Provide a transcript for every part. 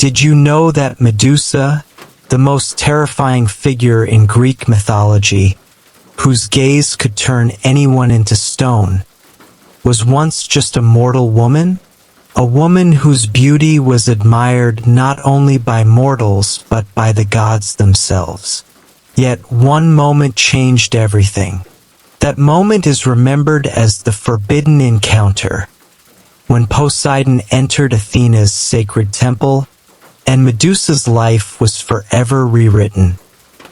Did you know that Medusa, the most terrifying figure in Greek mythology, whose gaze could turn anyone into stone, was once just a mortal woman? A woman whose beauty was admired not only by mortals but by the gods themselves. Yet one moment changed everything. That moment is remembered as the forbidden encounter, when Poseidon entered Athena's sacred temple, and Medusa's life was forever rewritten.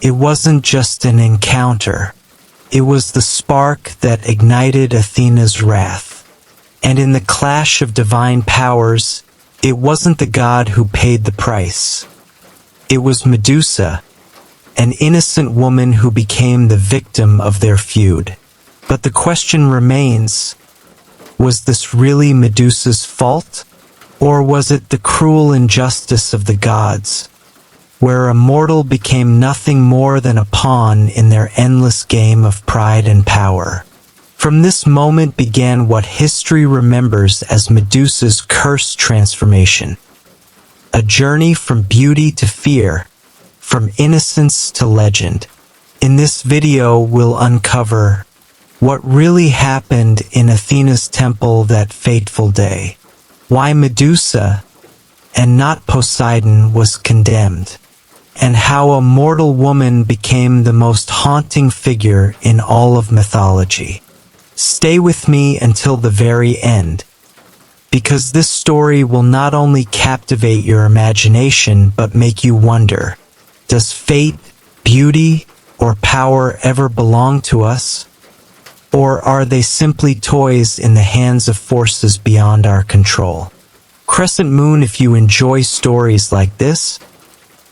It wasn't just an encounter. It was the spark that ignited Athena's wrath. And in the clash of divine powers, it wasn't the god who paid the price. It was Medusa, an innocent woman who became the victim of their feud. But the question remains, was this really Medusa's fault? Or was it the cruel injustice of the gods, where a mortal became nothing more than a pawn in their endless game of pride and power? From this moment began what history remembers as Medusa's cursed transformation. A journey from beauty to fear, from innocence to legend. In this video, we'll uncover what really happened in Athena's temple that fateful day, why Medusa, and not Poseidon, was condemned, and how a mortal woman became the most haunting figure in all of mythology. Stay with me until the very end, because this story will not only captivate your imagination but make you wonder, does fate, beauty, or power ever belong to us? Or are they simply toys in the hands of forces beyond our control? Crescent Moon, if you enjoy stories like this,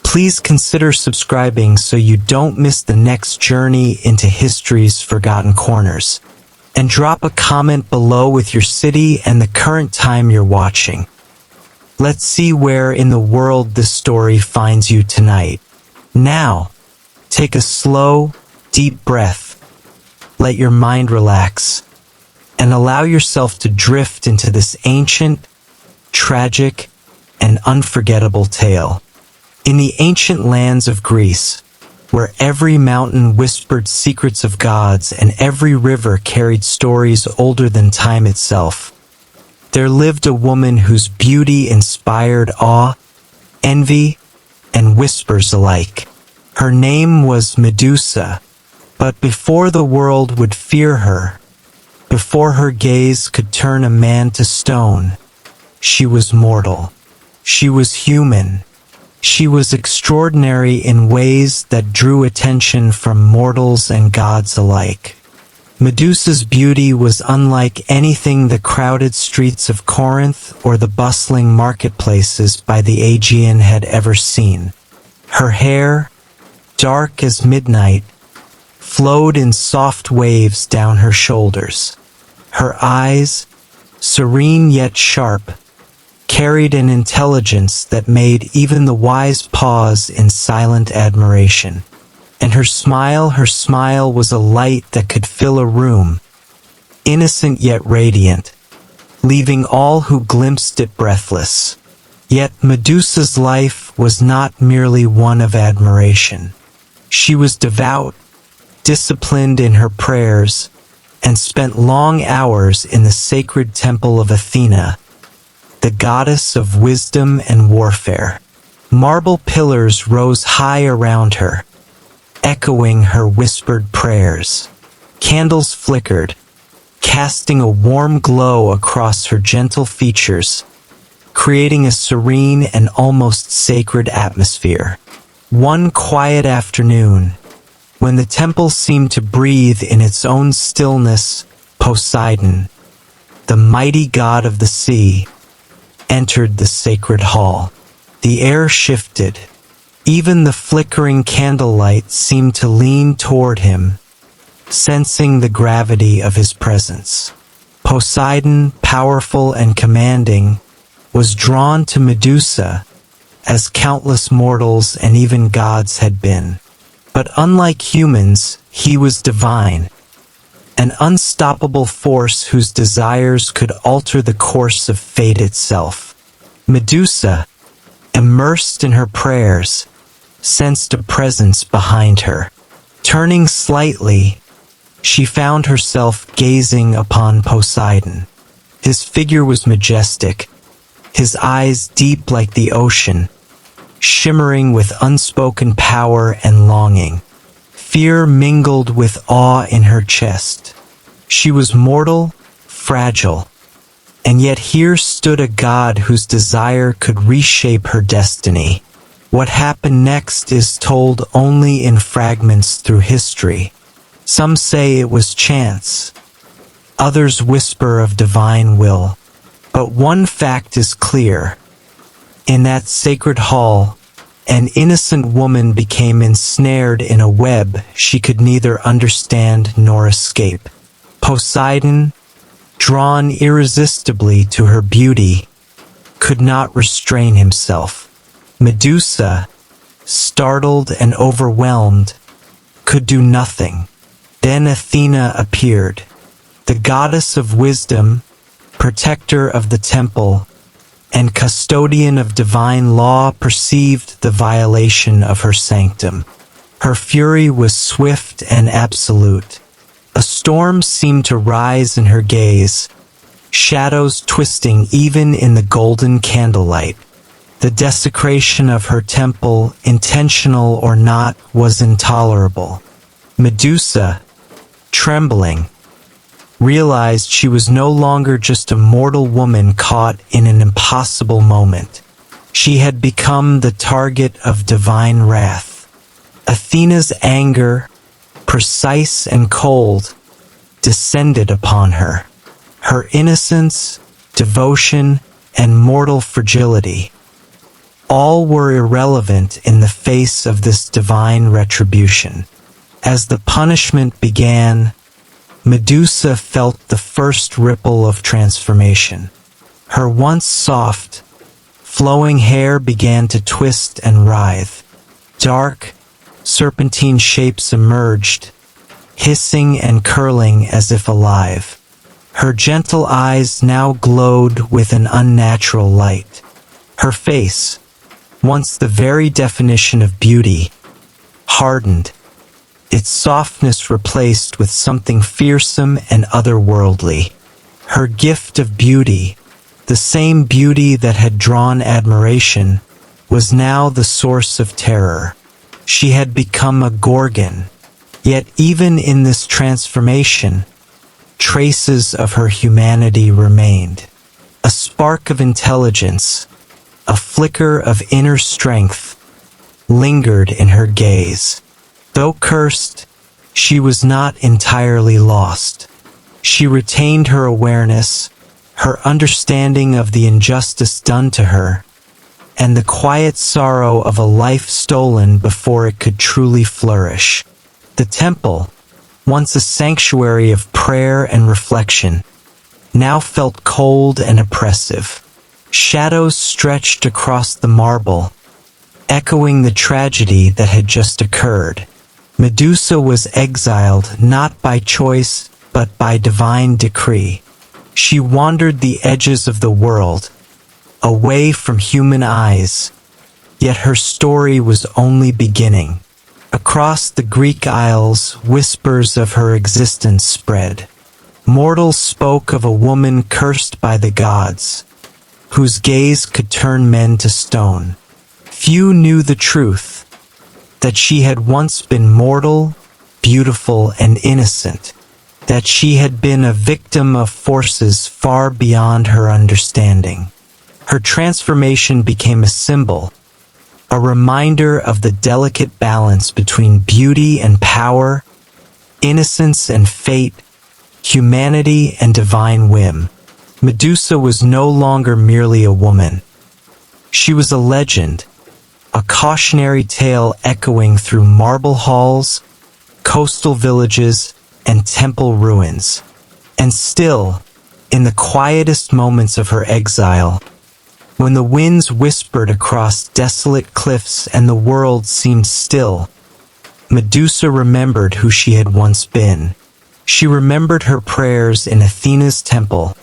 please consider subscribing so you don't miss the next journey into history's forgotten corners. And drop a comment below with your city and the current time you're watching. Let's see where in the world this story finds you tonight. Now, take a slow, deep breath. Let your mind relax, and allow yourself to drift into this ancient, tragic, and unforgettable tale. In the ancient lands of Greece, where every mountain whispered secrets of gods and every river carried stories older than time itself, there lived a woman whose beauty inspired awe, envy, and whispers alike. Her name was Medusa, but before the world would fear her, before her gaze could turn a man to stone, she was mortal. She was human. She was extraordinary in ways that drew attention from mortals and gods alike. Medusa's beauty was unlike anything the crowded streets of Corinth or the bustling marketplaces by the Aegean had ever seen. Her hair, dark as midnight, flowed in soft waves down her shoulders. Her eyes, serene yet sharp, carried an intelligence that made even the wise pause in silent admiration. And her smile was a light that could fill a room, innocent yet radiant, leaving all who glimpsed it breathless. Yet Medusa's life was not merely one of admiration. She was devout, disciplined in her prayers, and spent long hours in the sacred temple of Athena, the goddess of wisdom and warfare. Marble pillars rose high around her, echoing her whispered prayers. Candles flickered, casting a warm glow across her gentle features, creating a serene and almost sacred atmosphere. One quiet afternoon, when the temple seemed to breathe in its own stillness, Poseidon, the mighty god of the sea, entered the sacred hall. The air shifted. Even the flickering candlelight seemed to lean toward him, sensing the gravity of his presence. Poseidon, powerful and commanding, was drawn to Medusa, as countless mortals and even gods had been. But unlike humans, he was divine, an unstoppable force whose desires could alter the course of fate itself. Medusa, immersed in her prayers, sensed a presence behind her. Turning slightly, she found herself gazing upon Poseidon. His figure was majestic, his eyes deep like the ocean, shimmering with unspoken power and longing. Fear mingled with awe in her chest. She was mortal, fragile, and yet here stood a god whose desire could reshape her destiny. What happened next is told only in fragments through history. Some say it was chance, others whisper of divine will. But one fact is clear. In that sacred hall, an innocent woman became ensnared in a web she could neither understand nor escape. Poseidon, drawn irresistibly to her beauty, could not restrain himself. Medusa, startled and overwhelmed, could do nothing. Then Athena appeared, the goddess of wisdom, protector of the temple, and custodian of divine law, perceived the violation of her sanctum. Her fury was swift and absolute. A storm seemed to rise in her gaze, shadows twisting even in the golden candlelight. The desecration of her temple, intentional or not, was intolerable. Medusa, trembling, realized she was no longer just a mortal woman caught in an impossible moment. She had become the target of divine wrath. Athena's anger, precise and cold, descended upon her. Her innocence, devotion, and mortal fragility, all were irrelevant in the face of this divine retribution. As the punishment began, Medusa felt the first ripple of transformation. Her once soft, flowing hair began to twist and writhe. Dark, serpentine shapes emerged, hissing and curling as if alive. Her gentle eyes now glowed with an unnatural light. Her face, once the very definition of beauty, hardened, its softness replaced with something fearsome and otherworldly. Her gift of beauty, the same beauty that had drawn admiration, was now the source of terror. She had become a Gorgon. Yet even in this transformation, traces of her humanity remained. A spark of intelligence, a flicker of inner strength, lingered in her gaze. Though cursed, she was not entirely lost. She retained her awareness, her understanding of the injustice done to her, and the quiet sorrow of a life stolen before it could truly flourish. The temple, once a sanctuary of prayer and reflection, now felt cold and oppressive. Shadows stretched across the marble, echoing the tragedy that had just occurred. Medusa was exiled not by choice, but by divine decree. She wandered the edges of the world, away from human eyes, yet her story was only beginning. Across the Greek Isles, whispers of her existence spread. Mortals spoke of a woman cursed by the gods, whose gaze could turn men to stone. Few knew the truth, that she had once been mortal, beautiful, and innocent, that she had been a victim of forces far beyond her understanding. Her transformation became a symbol, a reminder of the delicate balance between beauty and power, innocence and fate, humanity and divine whim. Medusa was no longer merely a woman. She was a legend, a cautionary tale echoing through marble halls, coastal villages, and temple ruins. And still, in the quietest moments of her exile, when the winds whispered across desolate cliffs and the world seemed still, Medusa remembered who she had once been. She remembered her prayers in Athena's temple,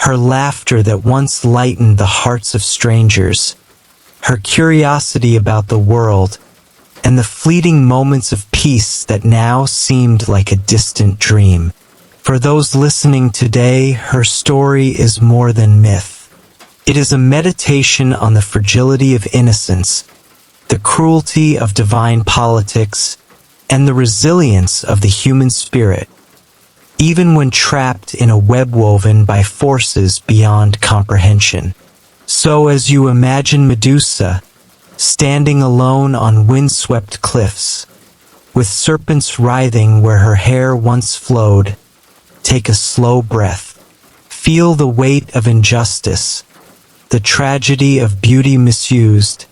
her laughter that once lightened the hearts of strangers, her curiosity about the world, and the fleeting moments of peace that now seemed like a distant dream. For those listening today, her story is more than myth. It is a meditation on the fragility of innocence, the cruelty of divine politics, and the resilience of the human spirit, even when trapped in a web woven by forces beyond comprehension. So as you imagine Medusa, standing alone on windswept cliffs, with serpents writhing where her hair once flowed, take a slow breath. Feel the weight of injustice, the tragedy of beauty misused,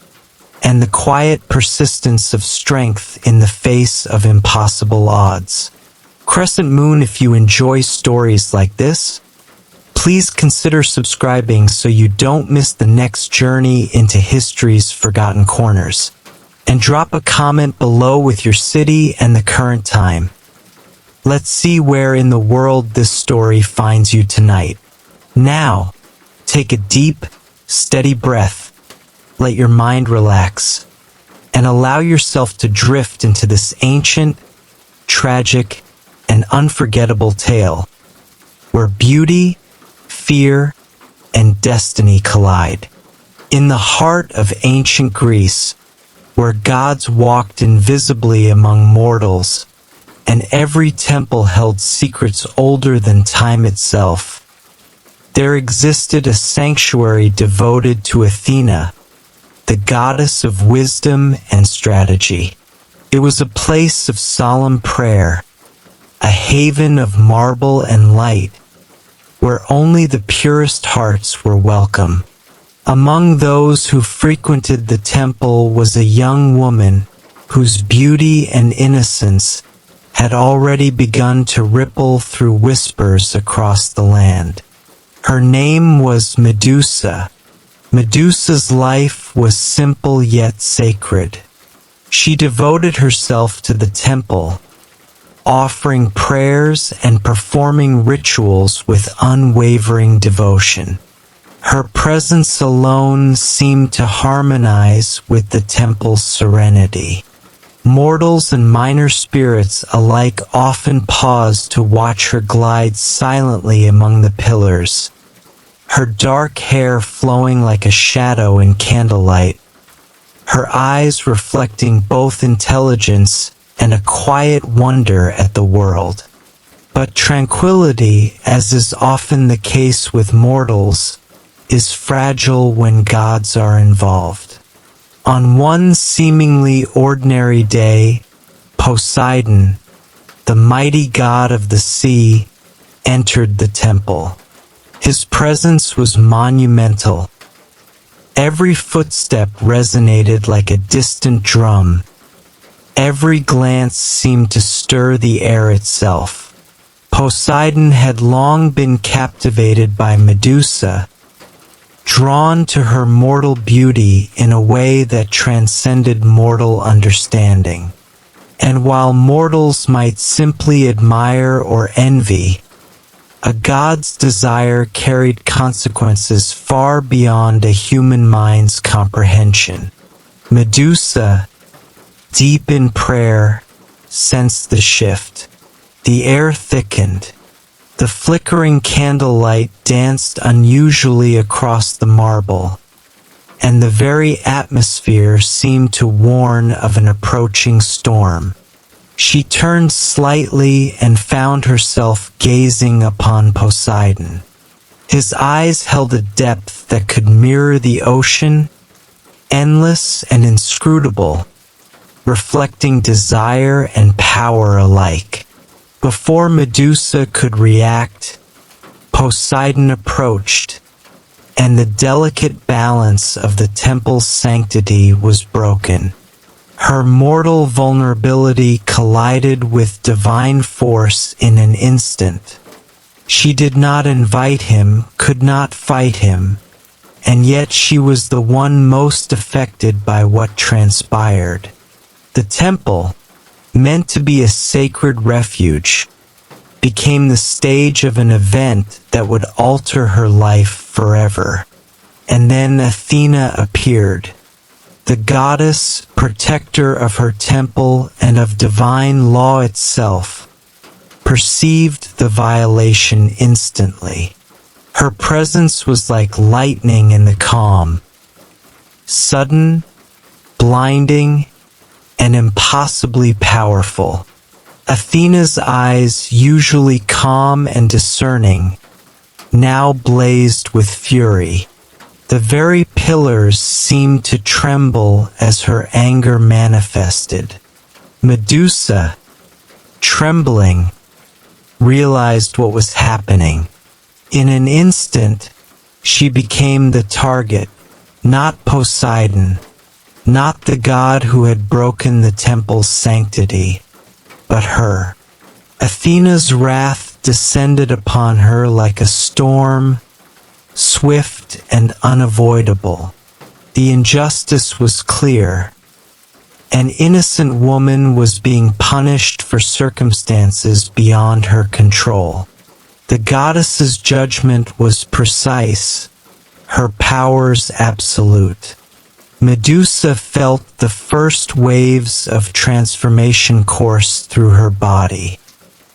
and the quiet persistence of strength in the face of impossible odds. Crescent Moon, if you enjoy stories like this, please consider subscribing so you don't miss the next journey into history's forgotten corners. And drop a comment below with your city and the current time. Let's see where in the world this story finds you tonight. Now, take a deep, steady breath, let your mind relax, and allow yourself to drift into this ancient, tragic, and unforgettable tale, where beauty, fear, and destiny collide. In the heart of ancient Greece, where gods walked invisibly among mortals, and every temple held secrets older than time itself, there existed a sanctuary devoted to Athena, the goddess of wisdom and strategy. It was a place of solemn prayer, a haven of marble and light, where only the purest hearts were welcome. Among those who frequented the temple was a young woman whose beauty and innocence had already begun to ripple through whispers across the land. Her name was Medusa. Medusa's life was simple yet sacred. She devoted herself to the temple, offering prayers and performing rituals with unwavering devotion. Her presence alone seemed to harmonize with the temple's serenity. Mortals and minor spirits alike often paused to watch her glide silently among the pillars, her dark hair flowing like a shadow in candlelight, her eyes reflecting both intelligence and a quiet wonder at the world. But tranquility, as is often the case with mortals, is fragile when gods are involved. On one seemingly ordinary day, Poseidon, the mighty god of the sea, entered the temple. His presence was monumental. Every footstep resonated like a distant drum. Every glance seemed to stir the air itself. Poseidon had long been captivated by Medusa, drawn to her mortal beauty in a way that transcended mortal understanding. And while mortals might simply admire or envy, a god's desire carried consequences far beyond a human mind's comprehension. Medusa, deep in prayer, sensed the shift. The air thickened. The flickering candlelight danced unusually across the marble, and the very atmosphere seemed to warn of an approaching storm. She turned slightly and found herself gazing upon Poseidon. His eyes held a depth that could mirror the ocean, endless and inscrutable, reflecting desire and power alike. Before Medusa could react, Poseidon approached, and the delicate balance of the temple's sanctity was broken. Her mortal vulnerability collided with divine force in an instant. She did not invite him, could not fight him, and yet she was the one most affected by what transpired. The temple, meant to be a sacred refuge, became the stage of an event that would alter her life forever. And then Athena appeared, The goddess, protector of her temple and of divine law itself, perceived the violation instantly. Her presence was like lightning in the calm, sudden, blinding, and impossibly powerful. Athena's eyes, usually calm and discerning, now blazed with fury. The very pillars seemed to tremble as her anger manifested. Medusa, trembling, realized what was happening. In an instant, she became the target, not Poseidon, not the god who had broken the temple's sanctity, but her. Athena's wrath descended upon her like a storm, swift and unavoidable. The injustice was clear. An innocent woman was being punished for circumstances beyond her control. The goddess's judgment was precise, her powers absolute. Medusa felt the first waves of transformation course through her body.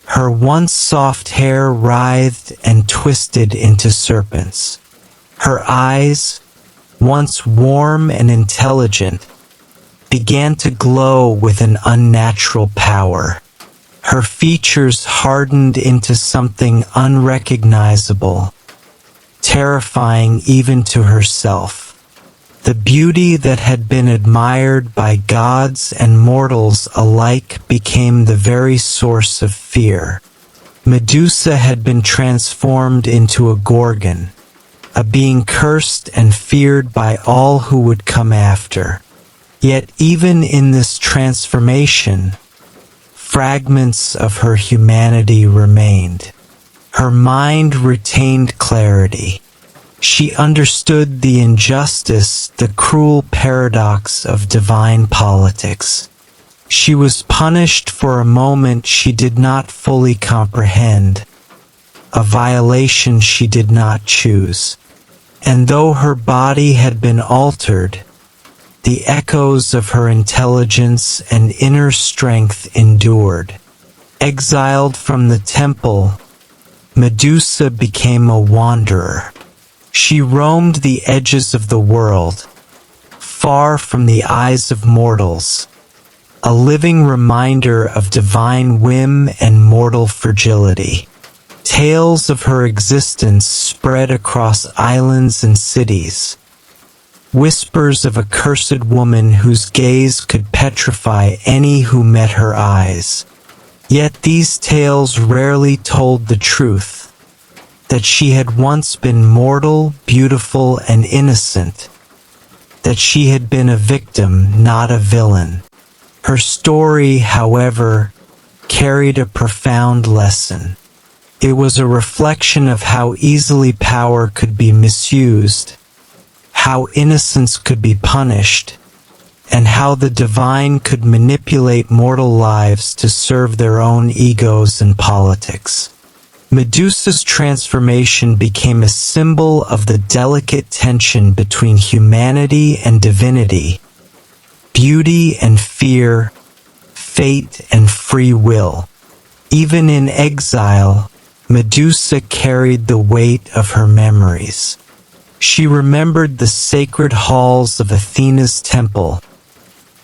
Her once soft hair writhed and twisted into serpents. Her eyes, once warm and intelligent, began to glow with an unnatural power. Her features hardened into something unrecognizable, terrifying even to herself. The beauty that had been admired by gods and mortals alike became the very source of fear. Medusa had been transformed into a Gorgon, a being cursed and feared by all who would come after. Yet even in this transformation, fragments of her humanity remained. Her mind retained clarity. She understood the injustice, the cruel paradox of divine politics. She was punished for a moment she did not fully comprehend, a violation she did not choose. And though her body had been altered, the echoes of her intelligence and inner strength endured. Exiled from the temple, Medusa became a wanderer. She roamed the edges of the world, far from the eyes of mortals, a living reminder of divine whim and mortal fragility. Tales of her existence spread across islands and cities, whispers of a cursed woman whose gaze could petrify any who met her eyes. Yet these tales rarely told the truth, that she had once been mortal, beautiful, and innocent, that she had been a victim, not a villain. Her story, however, carried a profound lesson. It was a reflection of how easily power could be misused, how innocence could be punished, and how the divine could manipulate mortal lives to serve their own egos and politics. Medusa's transformation became a symbol of the delicate tension between humanity and divinity, beauty and fear, fate and free will. Even in exile, Medusa carried the weight of her memories. She remembered the sacred halls of Athena's temple,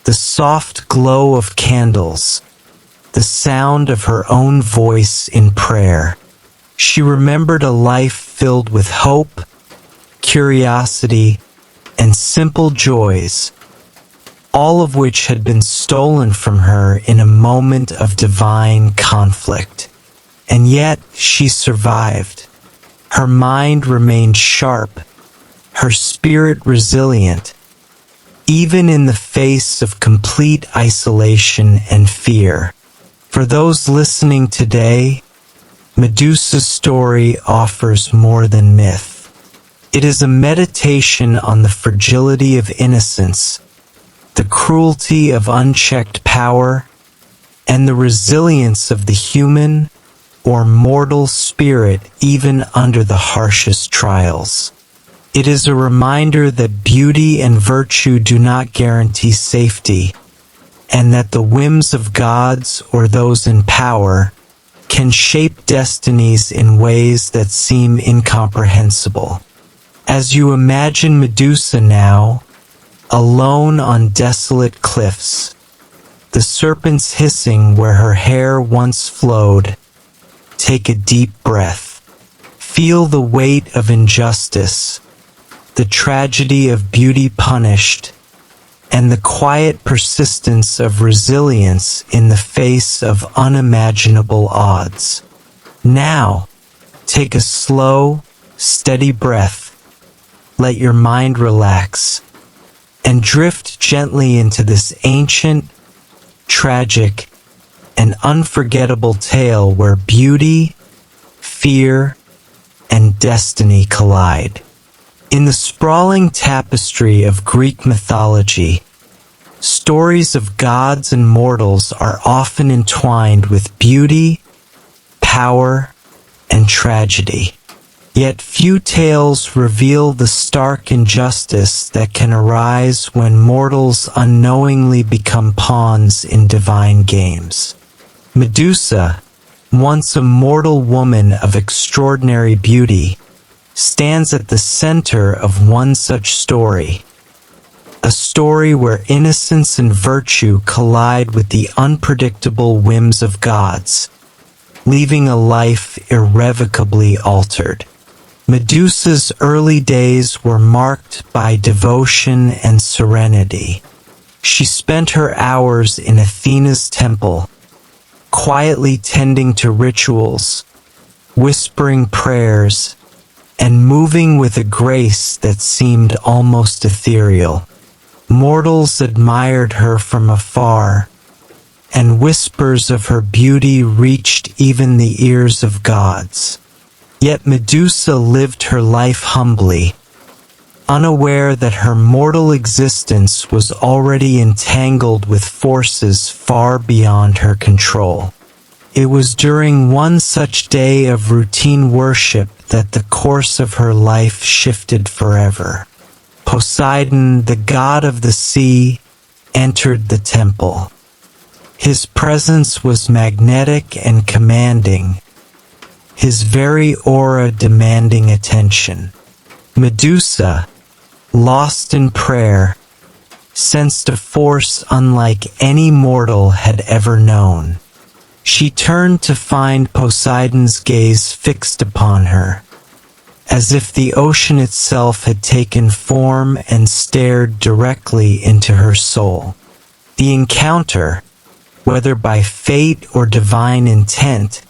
the soft glow of candles, the sound of her own voice in prayer. She remembered a life filled with hope, curiosity, and simple joys, all of which had been stolen from her in a moment of divine conflict. And yet she survived. Her mind remained sharp, her spirit resilient, even in the face of complete isolation and fear. For those listening today, Medusa's story offers more than myth. It is a meditation on the fragility of innocence, the cruelty of unchecked power, and the resilience of the human or mortal spirit even under the harshest trials. It is a reminder that beauty and virtue do not guarantee safety, and that the whims of gods or those in power can shape destinies in ways that seem incomprehensible. As you imagine Medusa now, alone on desolate cliffs, the serpents hissing where her hair once flowed, take a deep breath. Feel the weight of injustice, the tragedy of beauty punished, and the quiet persistence of resilience in the face of unimaginable odds. Now, take a slow, steady breath, let your mind relax, and drift gently into this ancient, tragic, and unforgettable tale where beauty, fear, and destiny collide. In the sprawling tapestry of Greek mythology, stories of gods and mortals are often entwined with beauty, power, and tragedy. Yet few tales reveal the stark injustice that can arise when mortals unknowingly become pawns in divine games. Medusa, once a mortal woman of extraordinary beauty, stands at the center of one such story. A story where innocence and virtue collide with the unpredictable whims of gods, leaving a life irrevocably altered. Medusa's early days were marked by devotion and serenity. She spent her hours in Athena's temple, quietly tending to rituals, whispering prayers, and moving with a grace that seemed almost ethereal. Mortals admired her from afar, and whispers of her beauty reached even the ears of gods. Yet Medusa lived her life humbly, unaware that her mortal existence was already entangled with forces far beyond her control. It was during one such day of routine worship that the course of her life shifted forever. Poseidon, the god of the sea, entered the temple. His presence was magnetic and commanding, his very aura demanding attention. Medusa, lost in prayer, sensed a force unlike any mortal had ever known. She turned to find Poseidon's gaze fixed upon her, as if the ocean itself had taken form and stared directly into her soul. The encounter, whether by fate or divine intent,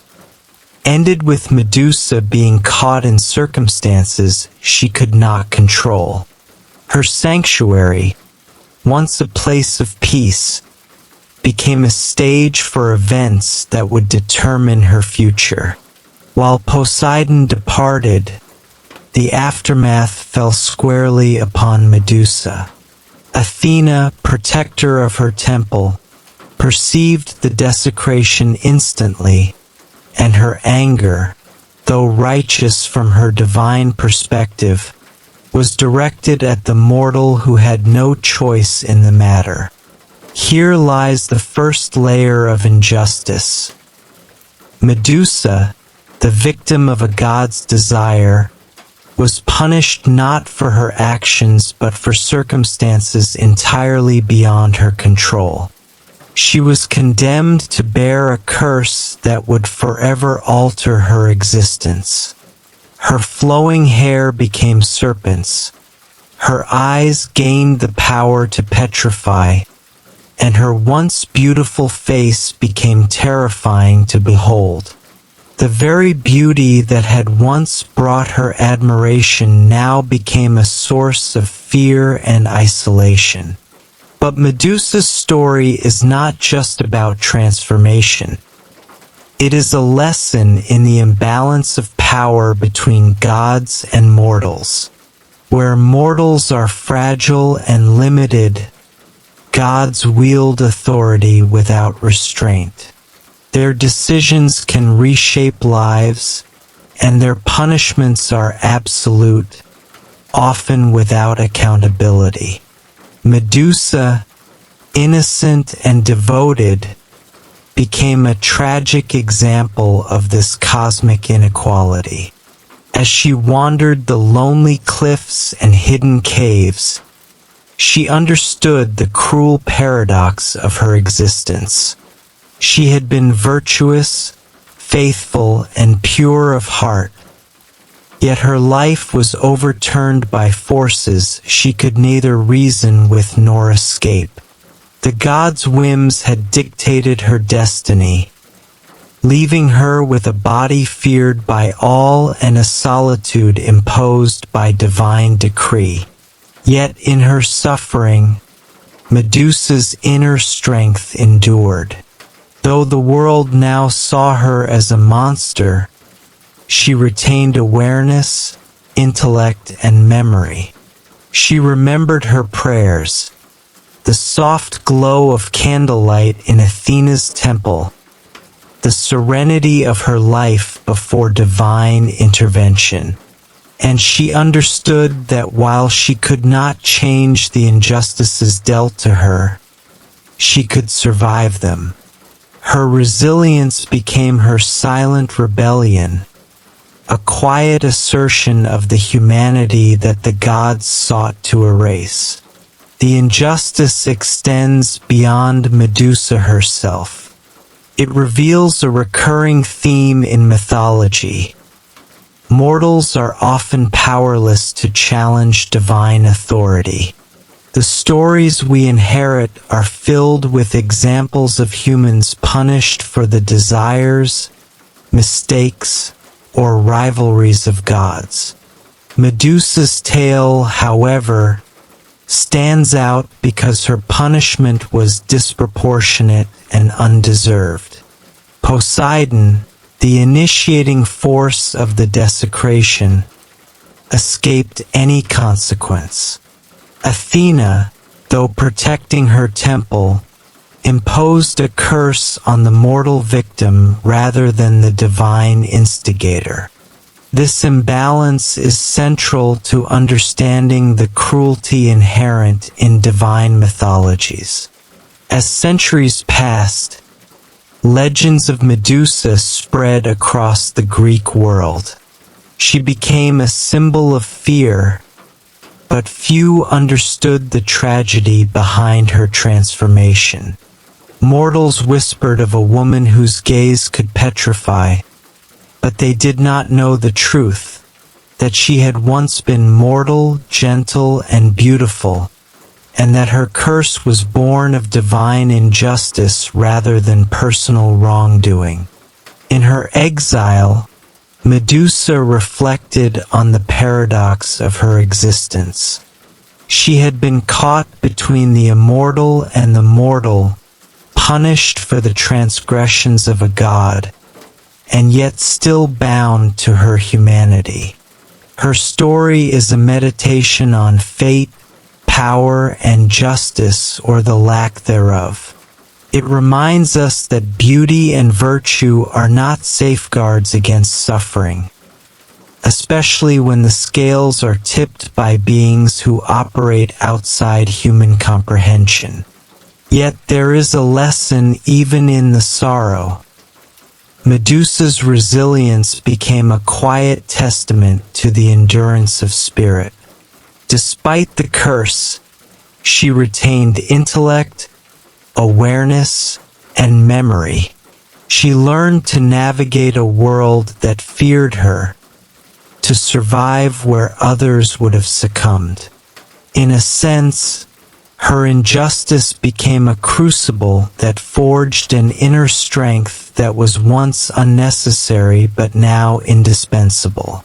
ended with Medusa being caught in circumstances she could not control. Her sanctuary, once a place of peace, became a stage for events that would determine her future. While Poseidon departed, the aftermath fell squarely upon Medusa. Athena, protector of her temple, perceived the desecration instantly, and her anger, though righteous from her divine perspective, was directed at the mortal who had no choice in the matter. Here lies the first layer of injustice. Medusa, the victim of a god's desire, was punished not for her actions but for circumstances entirely beyond her control. She was condemned to bear a curse that would forever alter her existence. Her flowing hair became serpents, her eyes gained the power to petrify, and her once beautiful face became terrifying to behold. The very beauty that had once brought her admiration now became a source of fear and isolation. But Medusa's story is not just about transformation. It is a lesson in the imbalance of power between gods and mortals. Where mortals are fragile and limited, gods wield authority without restraint. Their decisions can reshape lives, and their punishments are absolute, often without accountability. Medusa, innocent and devoted, became a tragic example of this cosmic inequality. As she wandered the lonely cliffs and hidden caves, she understood the cruel paradox of her existence. She had been virtuous, faithful, and pure of heart, yet her life was overturned by forces she could neither reason with nor escape. The gods' whims had dictated her destiny, leaving her with a body feared by all and a solitude imposed by divine decree. Yet in her suffering, Medusa's inner strength endured. Though the world now saw her as a monster, she retained awareness, intellect, and memory. She remembered her prayers, the soft glow of candlelight in Athena's temple, the serenity of her life before divine intervention. And she understood that while she could not change the injustices dealt to her, she could survive them. Her resilience became her silent rebellion, a quiet assertion of the humanity that the gods sought to erase. The injustice extends beyond Medusa herself. It reveals a recurring theme in mythology. Mortals are often powerless to challenge divine authority. The stories we inherit are filled with examples of humans punished for the desires, mistakes, or rivalries of gods. Medusa's tale, however, stands out because her punishment was disproportionate and undeserved. Poseidon, the initiating force of the desecration, escaped any consequence. Athena, though protecting her temple, imposed a curse on the mortal victim rather than the divine instigator. This imbalance is central to understanding the cruelty inherent in divine mythologies. As centuries passed, legends of Medusa spread across the Greek world. She became a symbol of fear, but few understood the tragedy behind her transformation. Mortals whispered of a woman whose gaze could petrify, but they did not know the truth, that she had once been mortal, gentle, and beautiful, and that her curse was born of divine injustice rather than personal wrongdoing. In her exile, Medusa reflected on the paradox of her existence. She had been caught between the immortal and the mortal, punished for the transgressions of a god, and yet still bound to her humanity. Her story is a meditation on fate, power, and justice, or the lack thereof. It reminds us that beauty and virtue are not safeguards against suffering, especially when the scales are tipped by beings who operate outside human comprehension. Yet there is a lesson even in the sorrow. Medusa's resilience became a quiet testament to the endurance of spirit. Despite the curse, she retained intellect, awareness, and memory. She learned to navigate a world that feared her, to survive where others would have succumbed. In a sense, her injustice became a crucible that forged an inner strength that was once unnecessary but now indispensable.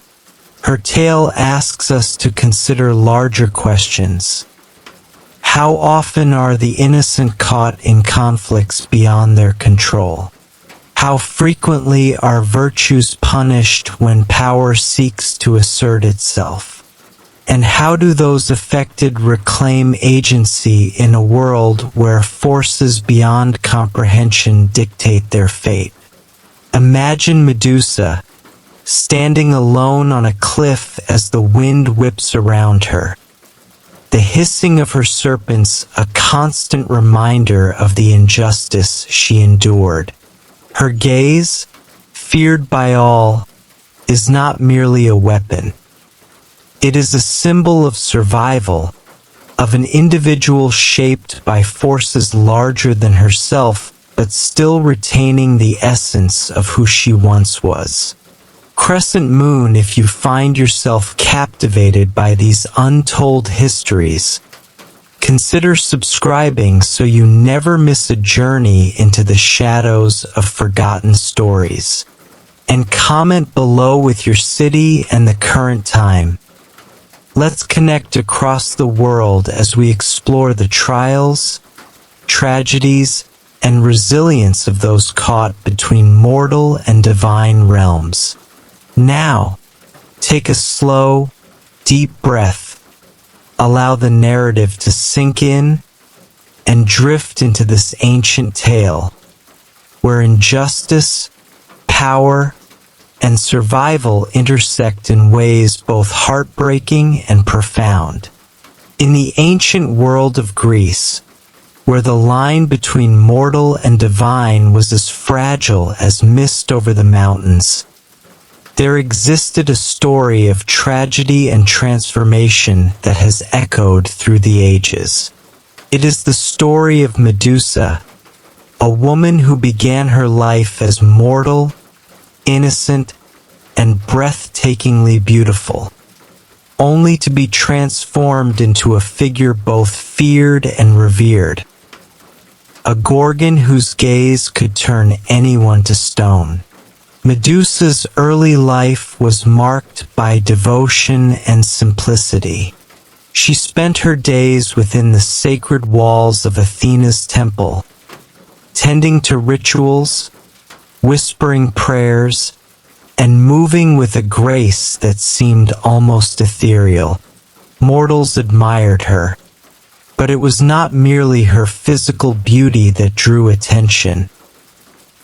Her tale asks us to consider larger questions. How often are the innocent caught in conflicts beyond their control? How frequently are virtues punished when power seeks to assert itself? And how do those affected reclaim agency in a world where forces beyond comprehension dictate their fate? Imagine Medusa, standing alone on a cliff as the wind whips around her. The hissing of her serpents a constant reminder of the injustice she endured. Her gaze, feared by all, is not merely a weapon. It is a symbol of survival, of an individual shaped by forces larger than herself, but still retaining the essence of who she once was. Crescent Moon, if you find yourself captivated by these untold histories, consider subscribing so you never miss a journey into the shadows of forgotten stories. And comment below with your city and the current time. Let's connect across the world as we explore the trials, tragedies, and resilience of those caught between mortal and divine realms. Now, take a slow, deep breath. Allow the narrative to sink in and drift into this ancient tale, where injustice, power, and survival intersect in ways both heartbreaking and profound. In the ancient world of Greece, where the line between mortal and divine was as fragile as mist over the mountains, there existed a story of tragedy and transformation that has echoed through the ages. It is the story of Medusa, a woman who began her life as mortal, innocent, and breathtakingly beautiful, only to be transformed into a figure both feared and revered. A Gorgon whose gaze could turn anyone to stone. Medusa's early life was marked by devotion and simplicity. She spent her days within the sacred walls of Athena's temple, tending to rituals, whispering prayers, and moving with a grace that seemed almost ethereal. Mortals admired her, but it was not merely her physical beauty that drew attention.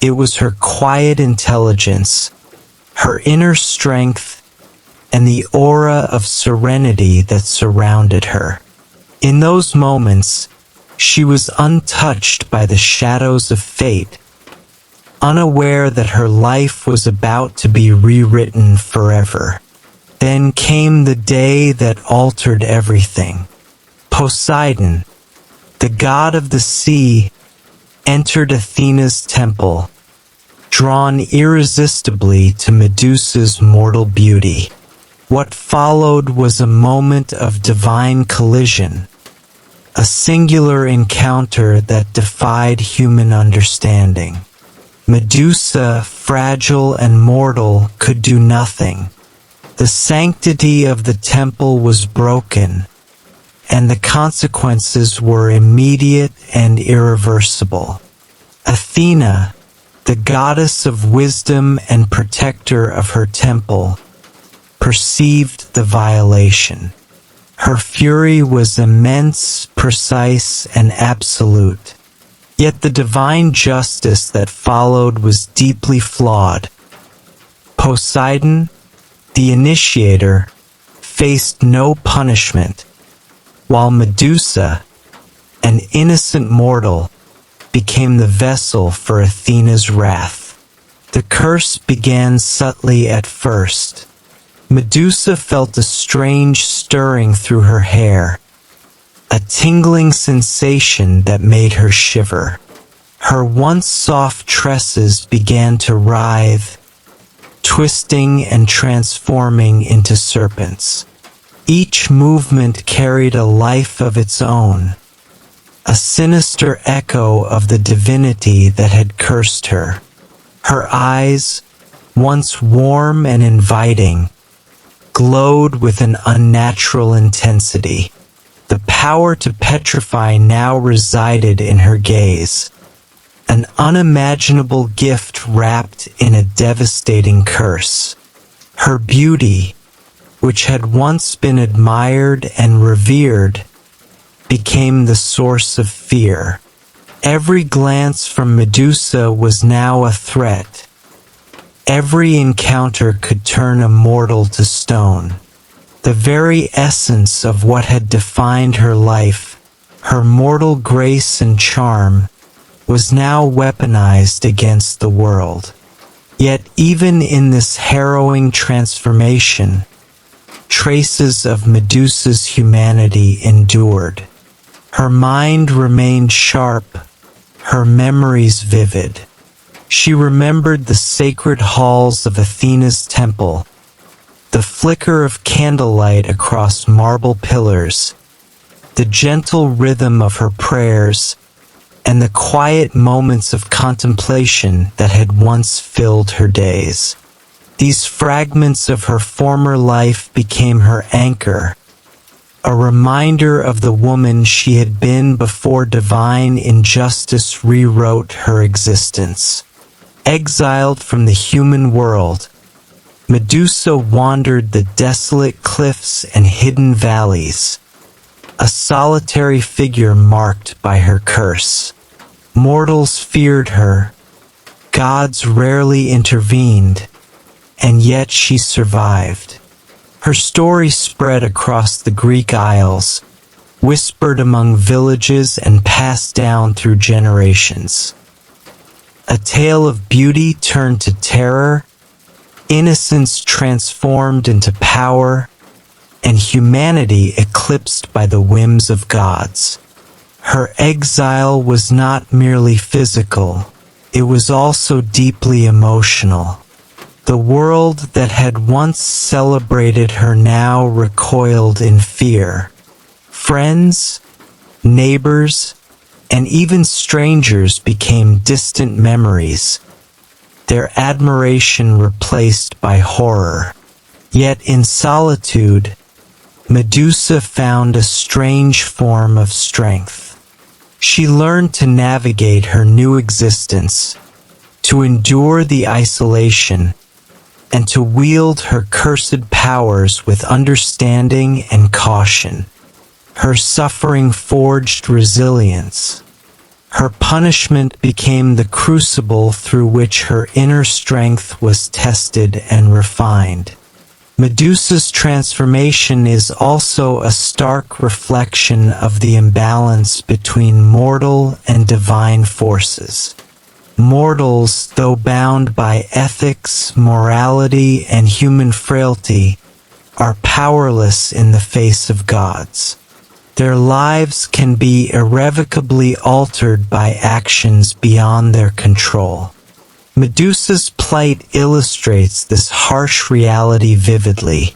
It was her quiet intelligence, her inner strength, and the aura of serenity that surrounded her. In those moments, she was untouched by the shadows of fate, unaware that her life was about to be rewritten forever. Then came the day that altered everything. Poseidon, the god of the sea, entered Athena's temple, drawn irresistibly to Medusa's mortal beauty. What followed was a moment of divine collision, a singular encounter that defied human understanding. Medusa, fragile and mortal, could do nothing. The sanctity of the temple was broken, and the consequences were immediate and irreversible. Athena, the goddess of wisdom and protector of her temple, perceived the violation. Her fury was immense, precise, and absolute. Yet the divine justice that followed was deeply flawed. Poseidon, the initiator, faced no punishment, while Medusa, an innocent mortal, became the vessel for Athena's wrath. The curse began subtly at first. Medusa felt a strange stirring through her hair, a tingling sensation that made her shiver. Her once soft tresses began to writhe, twisting and transforming into serpents. Each movement carried a life of its own, a sinister echo of the divinity that had cursed her. Her eyes, once warm and inviting, glowed with an unnatural intensity. The power to petrify now resided in her gaze, an unimaginable gift wrapped in a devastating curse. Her beauty, which had once been admired and revered, became the source of fear. Every glance from Medusa was now a threat, Every encounter could turn a mortal to stone. The very essence of what had defined her life, her mortal grace and charm, was now weaponized against the world. Yet even in this harrowing transformation, traces of Medusa's humanity endured. Her mind remained sharp, her memories vivid. She remembered the sacred halls of Athena's temple, the flicker of candlelight across marble pillars, the gentle rhythm of her prayers, and the quiet moments of contemplation that had once filled her days. These fragments of her former life became her anchor, a reminder of the woman she had been before divine injustice rewrote her existence. Exiled from the human world, Medusa wandered the desolate cliffs and hidden valleys, a solitary figure marked by her curse. Mortals feared her, gods rarely intervened, and yet she survived. Her story spread across the Greek Isles, whispered among villages and passed down through generations. A tale of beauty turned to terror, innocence transformed into power, and humanity eclipsed by the whims of gods. Her exile was not merely physical, it was also deeply emotional. The world that had once celebrated her now recoiled in fear. Friends, neighbors, and even strangers became distant memories, their admiration replaced by horror. Yet in solitude, Medusa found a strange form of strength. She learned to navigate her new existence, to endure the isolation, and to wield her cursed powers with understanding and caution. Her suffering forged resilience. Her punishment became the crucible through which her inner strength was tested and refined. Medusa's transformation is also a stark reflection of the imbalance between mortal and divine forces. Mortals, though bound by ethics, morality, and human frailty, are powerless in the face of gods. Their lives can be irrevocably altered by actions beyond their control. Medusa's plight illustrates this harsh reality vividly.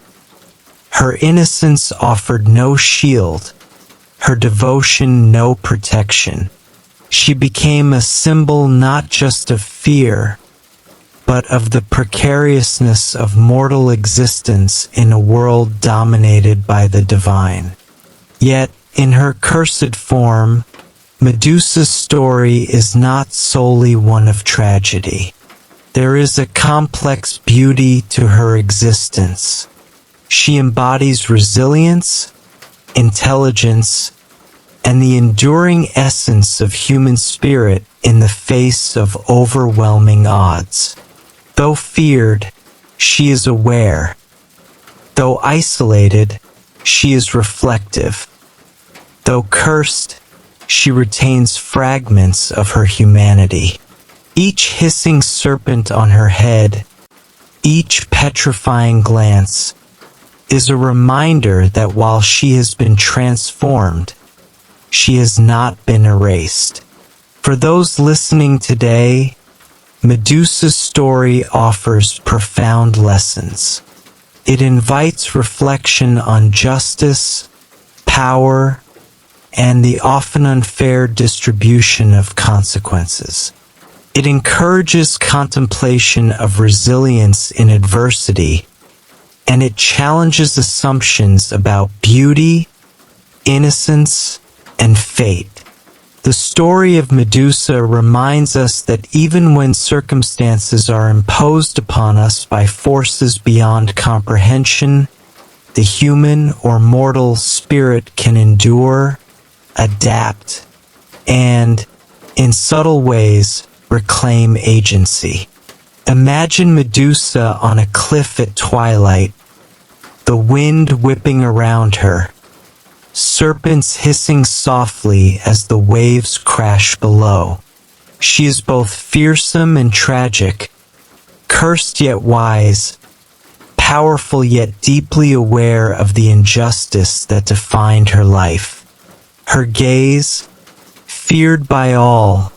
Her innocence offered no shield, her devotion no protection. She became a symbol not just of fear, but of the precariousness of mortal existence in a world dominated by the divine. Yet, in her cursed form, Medusa's story is not solely one of tragedy. There is a complex beauty to her existence. She embodies resilience, intelligence, and the enduring essence of human spirit in the face of overwhelming odds. Though feared, she is aware. Though isolated, she is reflective. Though cursed, she retains fragments of her humanity. Each hissing serpent on her head, each petrifying glance, is a reminder that while she has been transformed, she has not been erased. For those listening today, Medusa's story offers profound lessons. It invites reflection on justice, power, and the often unfair distribution of consequences. It encourages contemplation of resilience in adversity, and it challenges assumptions about beauty, innocence, and fate. The story of Medusa reminds us that even when circumstances are imposed upon us by forces beyond comprehension, the human or mortal spirit can endure, adapt, and, in subtle ways, reclaim agency. Imagine Medusa on a cliff at twilight, the wind whipping around her, serpents hissing softly as the waves crash below. She is both fearsome and tragic, cursed yet wise, powerful yet deeply aware of the injustice that defined her life. Her gaze, feared by all,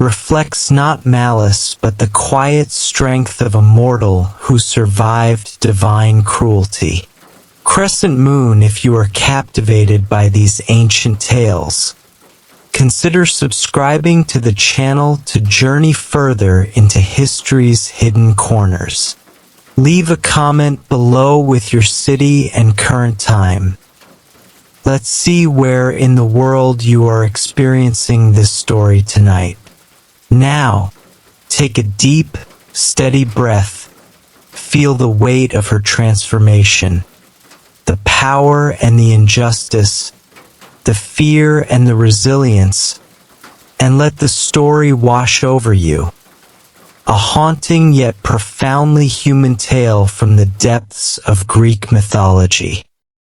reflects not malice but the quiet strength of a mortal who survived divine cruelty. Crescent Moon, if you are captivated by these ancient tales, consider subscribing to the channel to journey further into history's hidden corners. Leave a comment below with your city and current time. Let's see where in the world you are experiencing this story tonight. Now, take a deep, steady breath. Feel the weight of her transformation, the power and the injustice, the fear and the resilience, and let the story wash over you. A haunting yet profoundly human tale from the depths of Greek mythology.